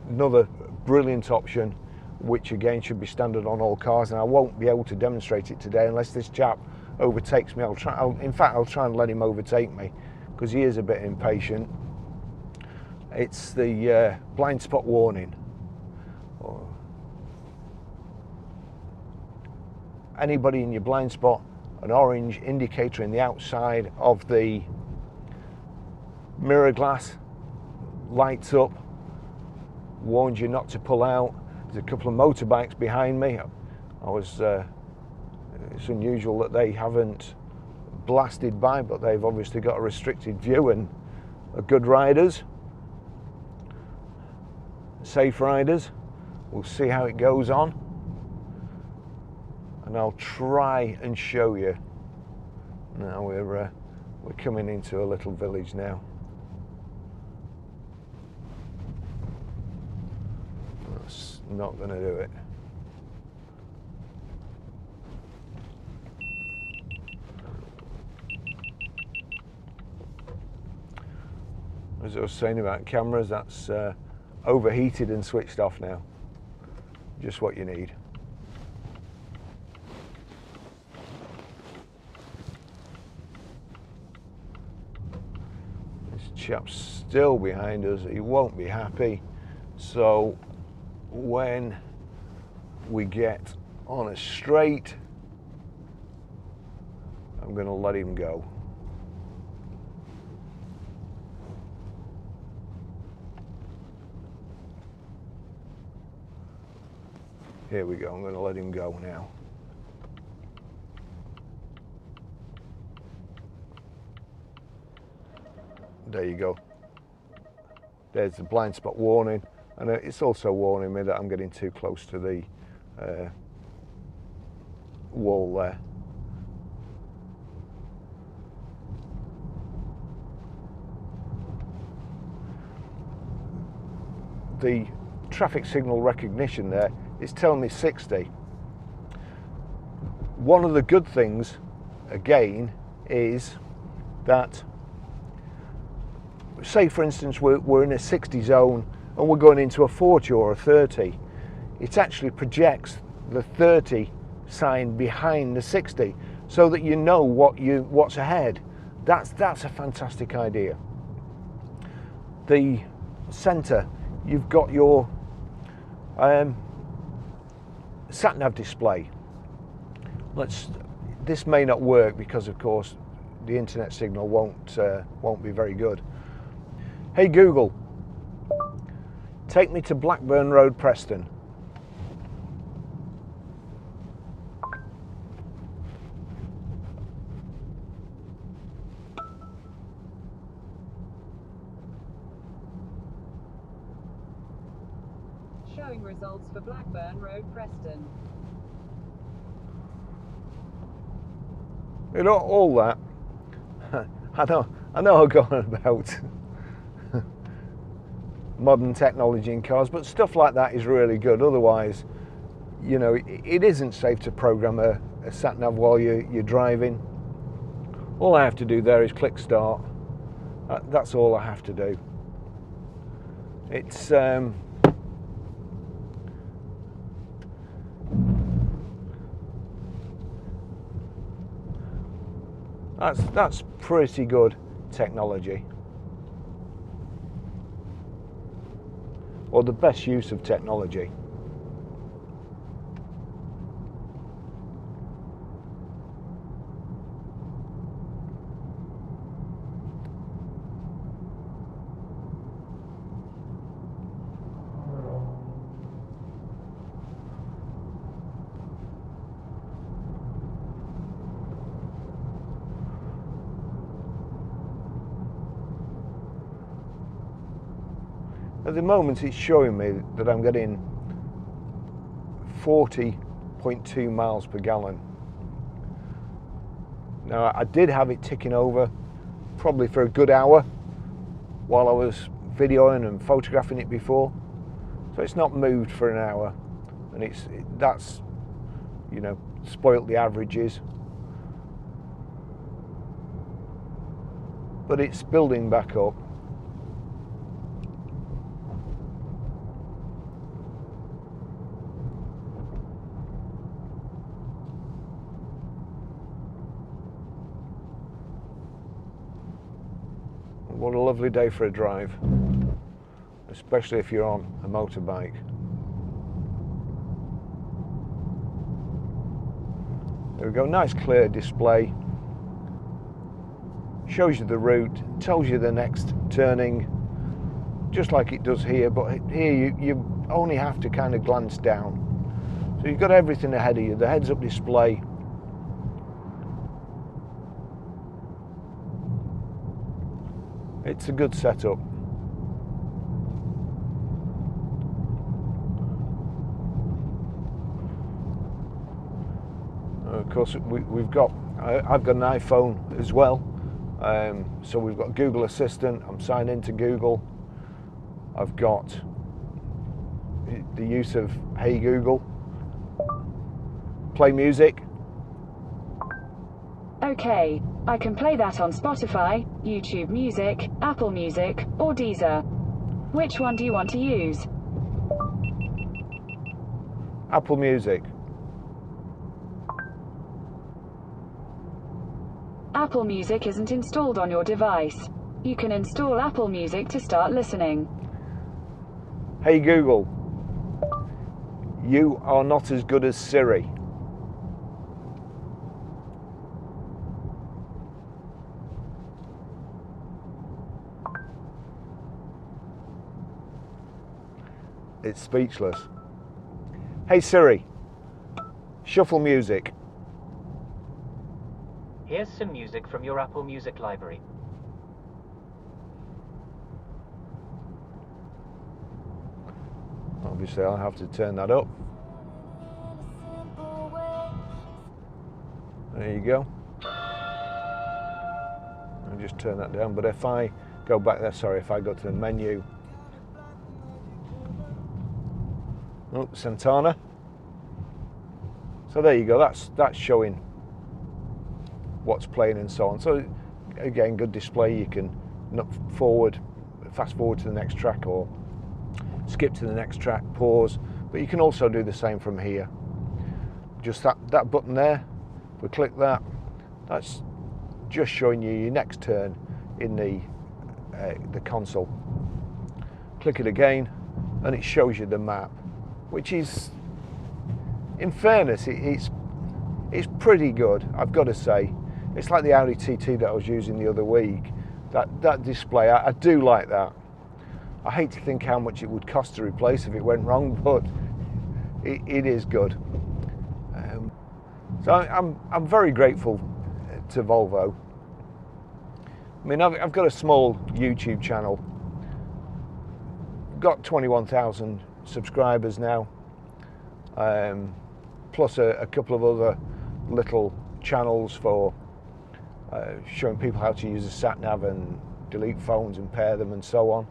Another brilliant option, which again should be standard on all cars, and I won't be able to demonstrate it today unless this chap overtakes me. In fact, I'll try and let him overtake me, because he is a bit impatient. It's the blind spot warning. Anybody in your blind spot, an orange indicator in the outside of the mirror glass lights up, warns you not to pull out. There's a couple of motorbikes behind me. It's unusual that they haven't blasted by, but they've obviously got a restricted view and are good riders, safe riders. We'll see how it goes on, and I'll try and show you. Now we're coming into a little village now. That's not going to do it. As I was saying about cameras, that's overheated and switched off now. Just what you need. This chap's still behind us. He won't be happy. So when we get on a straight, I'm going to let him go. Here we go, I'm going to let him go now. There you go. There's the blind spot warning, and it's also warning me that I'm getting too close to the wall there. The traffic signal recognition there, it's telling me 60. One of the good things, again, is that, say for instance we're in a 60 zone and we're going into a 40 or a 30, it actually projects the 30 sign behind the 60 so that you know what's ahead. That's a fantastic idea. The centre, you've got your sat-nav display. This may not work because of course the internet signal won't be very good. Hey Google, take me to Blackburn Road, Preston. Showing results for Blackburn Road, Preston. You know, all that, I know I'm going about modern technology in cars, but stuff like that is really good. Otherwise, you know, it isn't safe to program a sat-nav while you're driving. All I have to do there is click start. That's all I have to do. It's that's pretty good technology, or the best use of technology. At the moment it's showing me that I'm getting 40.2 miles per gallon. Now I did have it ticking over probably for a good hour while I was videoing and photographing it before. So it's not moved for an hour, and that's, you know, spoilt the averages. But it's building back up. What a lovely day for a drive, especially if you're on a motorbike. There we go, nice clear display. Shows you the route, tells you the next turning, just like it does here, but here you only have to kind of glance down. So you've got everything ahead of you, the heads-up display. It's a good setup. Of course, I've got an iPhone as well, so we've got Google Assistant. I'm signed into Google. I've got the use of Hey Google, play music. Okay, I can play that on Spotify, YouTube Music, Apple Music, or Deezer. Which one do you want to use? Apple Music. Apple Music isn't installed on your device. You can install Apple Music to start listening. Hey Google, you are not as good as Siri. It's speechless. Hey Siri, shuffle music. Here's some music from your Apple Music library. Obviously I'll have to turn that up. There you go. I'll just turn that down, but if I go back there, sorry, if I go to the menu. Oh, Santana. So there you go, that's showing what's playing and so on. So again, good display. You can fast forward to the next track or skip to the next track, pause, but you can also do the same from here. Just that button there, if we click that, that's just showing you your next turn in the console. Click it again and it shows you the map, which is, in fairness, it's pretty good, I've got to say. It's like the Audi TT that I was using the other week. That display, I do like that. I hate to think how much it would cost to replace if it went wrong, but it is good. So I'm very grateful to Volvo. I mean, I've got a small YouTube channel. Got 21,000 subscribers now, plus a couple of other little channels for showing people how to use a sat nav and delete phones and pair them and so on.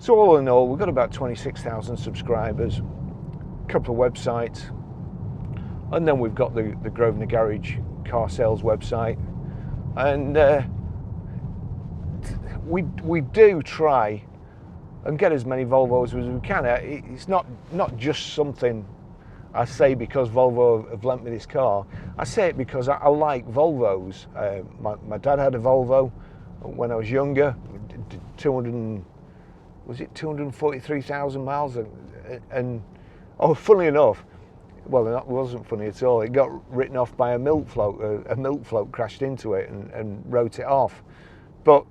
So all in all, we've got about 26,000 subscribers, a couple of websites, and then we've got the Grosvenor Garage car sales website, and we do try and get as many Volvos as we can. It's not just something I say because Volvo have lent me this car. I say it because I like Volvos. My dad had a Volvo when I was younger, 243,000 miles, and oh, funnily enough, well, it wasn't funny at all. It got written off by a milk float. A milk float crashed into it and wrote it off. But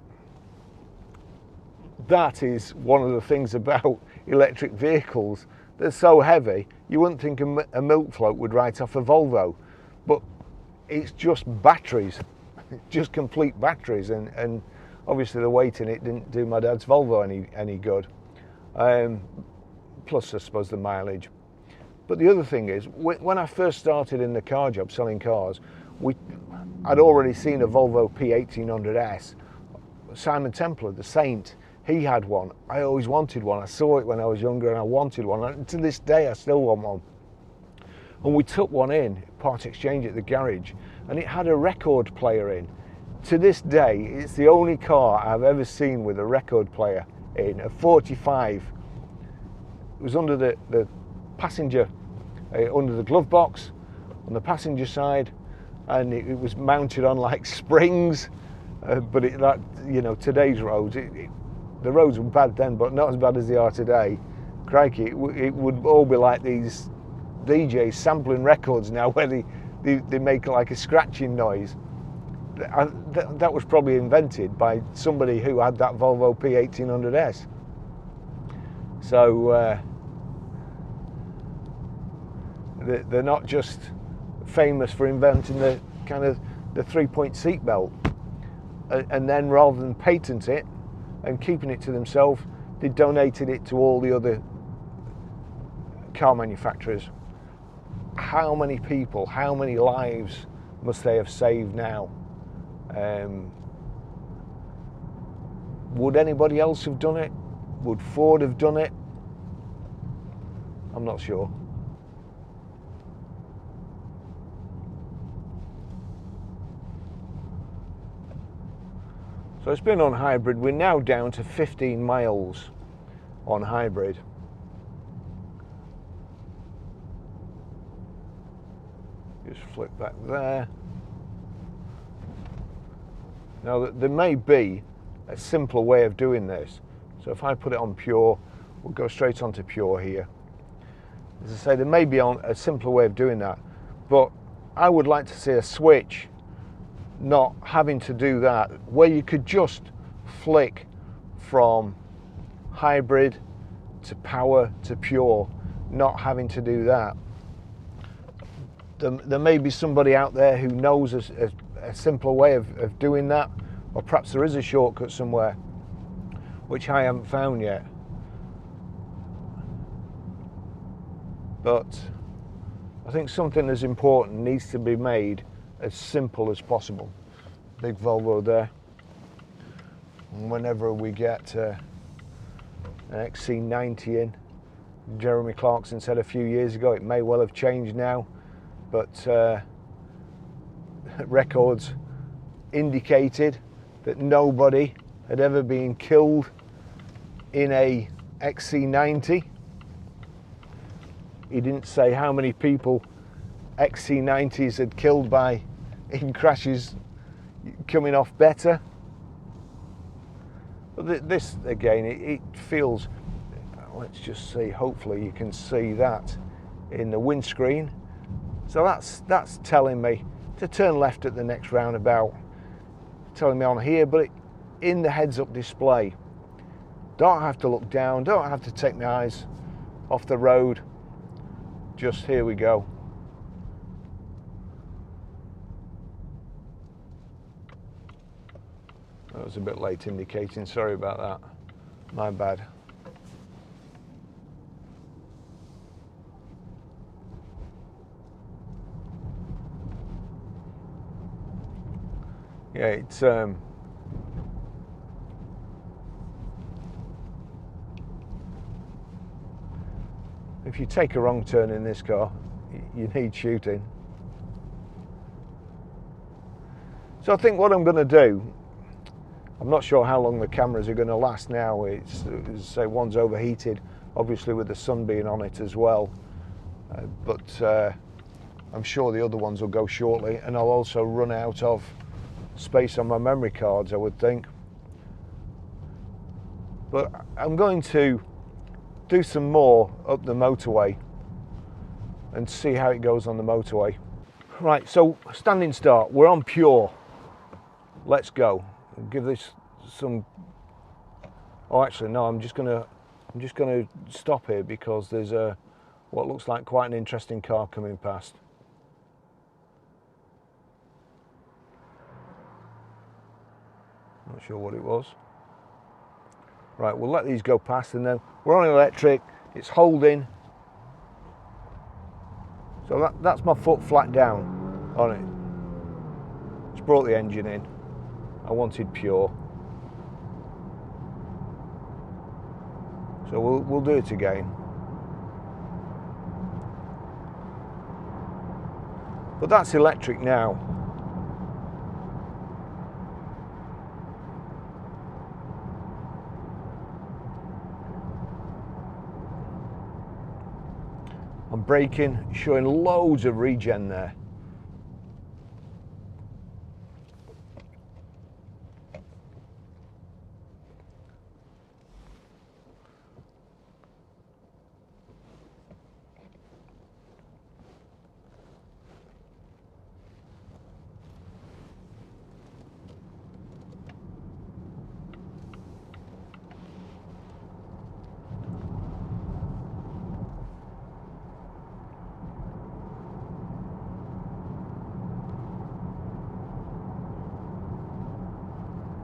that is one of the things about electric vehicles. They're so heavy, you wouldn't think a milk float would write off a Volvo, but it's just batteries, just complete batteries, and obviously the weight in it didn't do my dad's Volvo any good. Plus, I suppose, the mileage. But the other thing is, when I first started in the car job selling cars, I'd already seen a Volvo P1800S. Simon Templar, the Saint, he had one. I always wanted one. I saw it when I was younger and I wanted one. And to this day, I still want one. And we took one in, part exchange at the garage, and it had a record player in. To this day, it's the only car I've ever seen with a record player in, a 45. It was under the passenger, under the glove box, on the passenger side, and it was mounted on like springs. But today's roads, the roads were bad then, but not as bad as they are today. Crikey, it would all be like these DJs sampling records now, where they make like a scratching noise. That was probably invented by somebody who had that Volvo P1800S. So they're not just famous for inventing the kind of the 3-point seat belt. and then rather than patent it and keeping it to themselves, they donated it to all the other car manufacturers. How many people, how many lives must they have saved now? Would anybody else have done it? Would Ford have done it? I'm not sure. So it's been on hybrid. We're now down to 15 miles on hybrid. Just flick back there. Now there may be a simpler way of doing this. So if I put it on pure, we'll go straight onto pure here. As I say, there may be a simpler way of doing that, but I would like to see a switch not having to do that, where you could just flick from hybrid to power to pure, not having to do that. There may be somebody out there who knows a simpler way of doing that, or perhaps there is a shortcut somewhere which I haven't found yet. But I think something as important needs to be made as simple as possible. Big Volvo there. And whenever we get an XC90 in, Jeremy Clarkson said a few years ago, it may well have changed now, but records indicated that nobody had ever been killed in a XC90. He didn't say how many people XC90s had killed in crashes coming off better. But this again, it feels, let's just see, hopefully you can see that in the windscreen. So that's telling me to turn left at the next roundabout, telling me on here, but in the heads-up display. Don't have to look down, don't have to take my eyes off the road. Just here we go. That was a bit late indicating, sorry about that. My bad. Yeah, it's if you take a wrong turn in this car, you need shooting. So I think what I'm going to do, I'm not sure how long the cameras are going to last now. It's say one's overheated, obviously with the sun being on it as well. But I'm sure the other ones will go shortly, and I'll also run out of space on my memory cards, I would think. But I'm going to do some more up the motorway and see how it goes on the motorway. Right, so standing start, we're on pure. Let's go. Give this some. Oh, actually, no. I'm just gonna stop here because there's what looks like quite an interesting car coming past. Not sure what it was. Right, we'll let these go past, and then we're on electric. It's holding. So that's my foot flat down on it. It's brought the engine in. I wanted pure. So we'll do it again. But that's electric now. I'm braking, showing loads of regen there.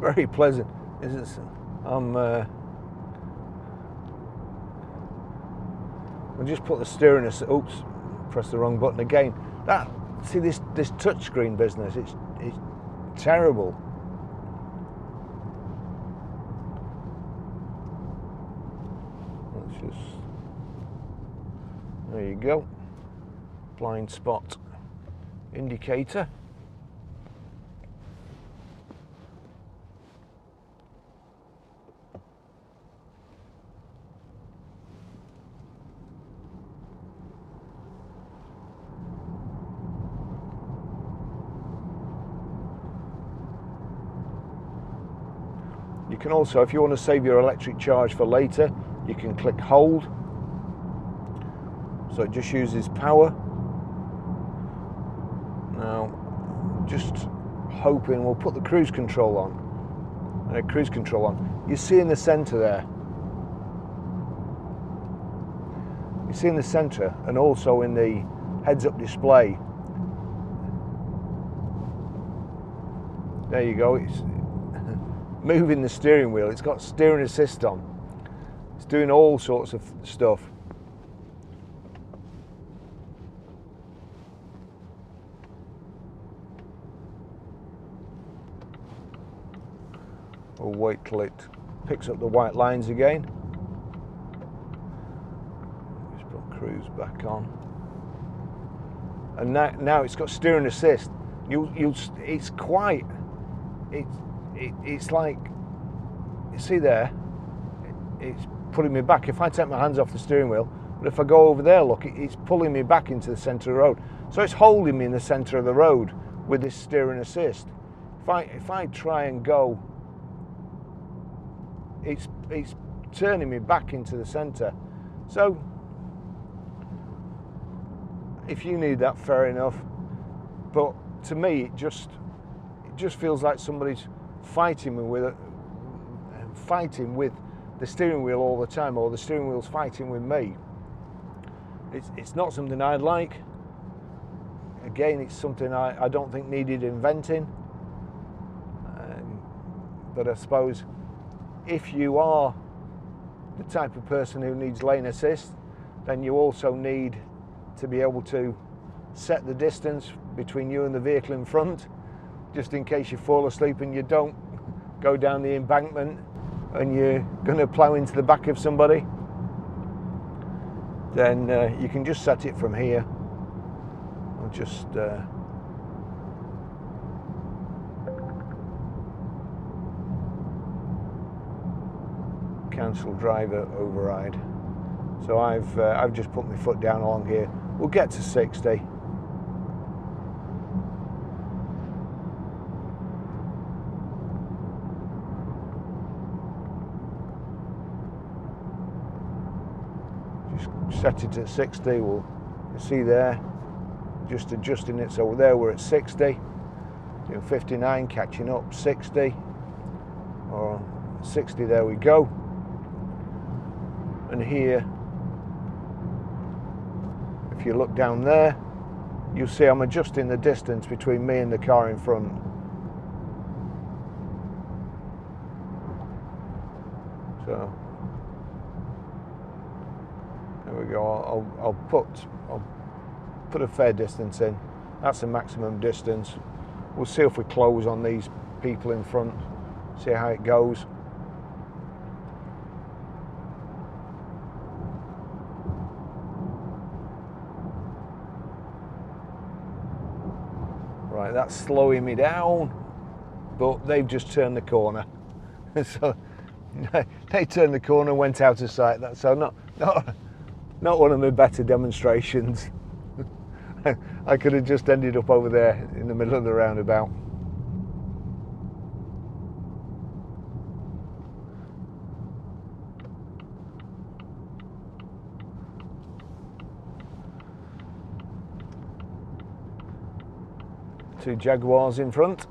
very pleasant. I'll just put the steering. Oops, press the wrong button again. See this touchscreen business. It's terrible. Let's just. There you go. Blind spot indicator. You can also, if you want to save your electric charge for later, you can click hold. So it just uses power. Now, just hoping we'll put the cruise control on. Cruise control on. You see in the centre there. You see in the centre, and also in the heads-up display. There you go. It's moving the steering wheel. It's got steering assist on. It's doing all sorts of stuff. We'll wait till it picks up the white lines again. Just put cruise back on. And now it's got steering assist. It's quite. It's like, you see there, it's pulling me back. If I take my hands off the steering wheel, but if I go over there, look, it's pulling me back into the centre of the road. So it's holding me in the centre of the road with this steering assist. If I try and go, it's turning me back into the centre. So if you need that, fair enough. But to me, it just feels like somebody's fighting with the steering wheel all the time, or the steering wheel's fighting with me. It's not something I'd like. Again, it's something I don't think needed inventing. But I suppose if you are the type of person who needs lane assist, then you also need to be able to set the distance between you and the vehicle in front, just in case you fall asleep and you don't go down the embankment and you're going to plough into the back of somebody. Then you can just set it from here. I'll just cancel driver override. So I've just put my foot down along here. We'll get to 60. Just set it at 60. You see there, just adjusting it. So there we're at 60. Doing 59, catching up, 60. Or 60, there we go. And here, if you look down there, you'll see I'm adjusting the distance between me and the car in front. So there we go. I'll put a fair distance in. That's the maximum distance. We'll see if we close on these people in front. See how it goes. Right, that's slowing me down, but they've just turned the corner. So they turned the corner and went out of sight. So not one of my better demonstrations. I could have just ended up over there in the middle of the roundabout. Two Jaguars in front.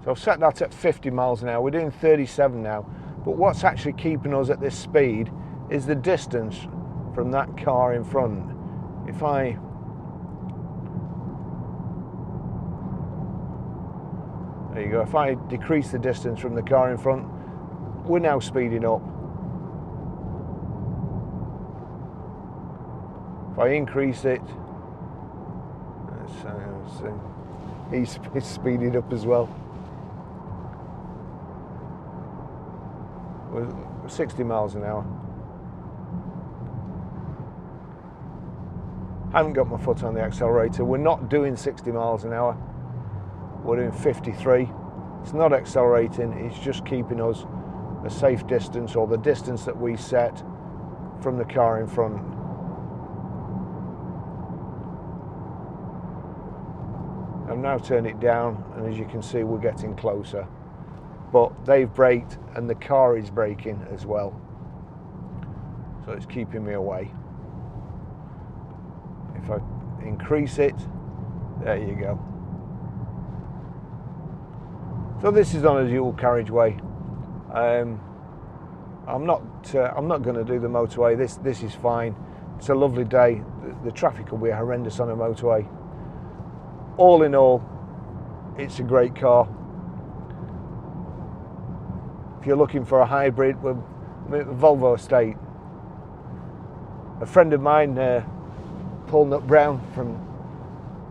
So I've set that at 50 miles an hour. We're doing 37 now. But what's actually keeping us at this speed is the distance from that car in front. If I there you go, if I decrease the distance from the car in front, we're now speeding up. If I increase it, he's speeding up as well. We're 60 miles an hour. I haven't got my foot on the accelerator. We're not doing 60 miles an hour. We're doing 53. It's not accelerating, it's just keeping us a safe distance, or the distance that we set from the car in front. I've now turned it down, and as you can see, we're getting closer. But they've braked and the car is braking as well. So it's keeping me away. If I increase it, there you go. So this is on a dual carriageway. I'm not going to do the motorway. This is fine. It's a lovely day. The traffic will be horrendous on a motorway. All in all, it's a great car. If you're looking for a hybrid, we're at the Volvo estate. A friend of mine, Paul Nut Brown from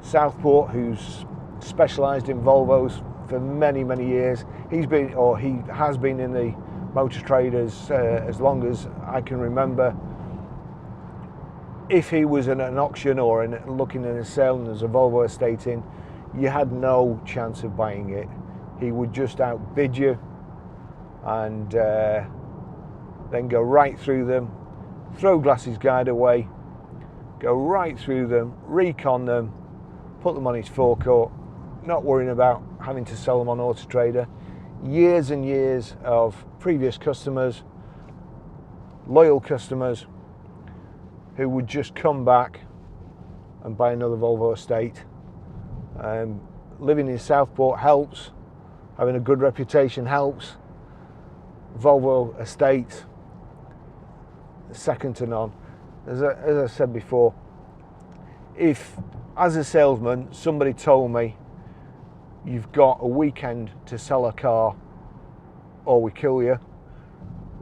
Southport, who's specialised in Volvos for many, many years. He has been in the motor trade as long as I can remember. If he was in an auction or looking at a sale and there's a Volvo estate in, you had no chance of buying it. He would just outbid you and then go right through them, throw Glasses Guide away, go right through them, recon them, put them on his forecourt, not worrying about having to sell them on Auto Trader. Years and years of previous customers, loyal customers, who would just come back and buy another Volvo estate. Living in Southport helps, having a good reputation helps. Volvo estate, second to none. As I said before, if as a salesman somebody told me you've got a weekend to sell a car or we kill you,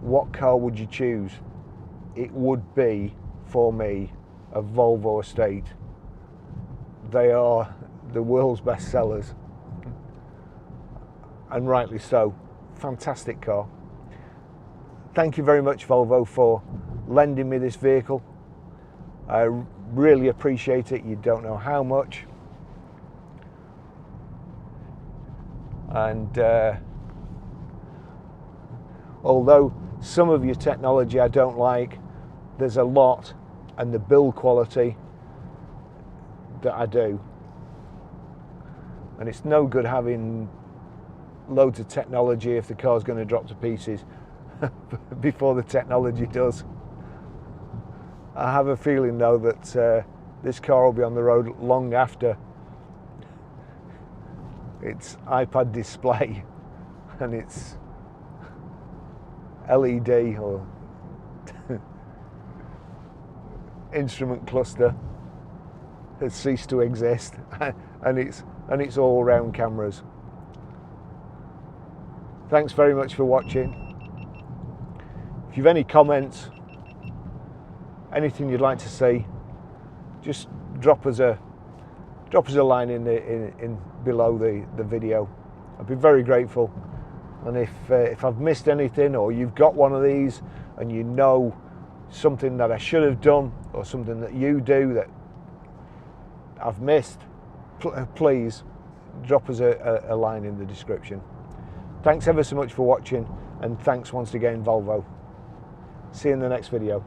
what car would you choose? It would be, for me, a Volvo estate. They are the world's best sellers, and rightly so. Fantastic car. Thank you very much, Volvo, for lending me this vehicle. I really appreciate it. You don't know how much. And although some of your technology I don't like, there's a lot, and the build quality that I do. And it's no good having loads of technology if the car's going to drop to pieces before the technology does. I have a feeling though that this car will be on the road long after its iPad display and its LED or instrument cluster has ceased to exist, and it's all round cameras. Thanks very much for watching. If you've any comments, anything you'd like to see, just drop us a line in below the video. I'd be very grateful. And if I've missed anything, or you've got one of these and you know something that I should have done, or something that you do that I've missed, please drop us a line in the description. Thanks ever so much for watching, and thanks once again, Volvo. See you in the next video.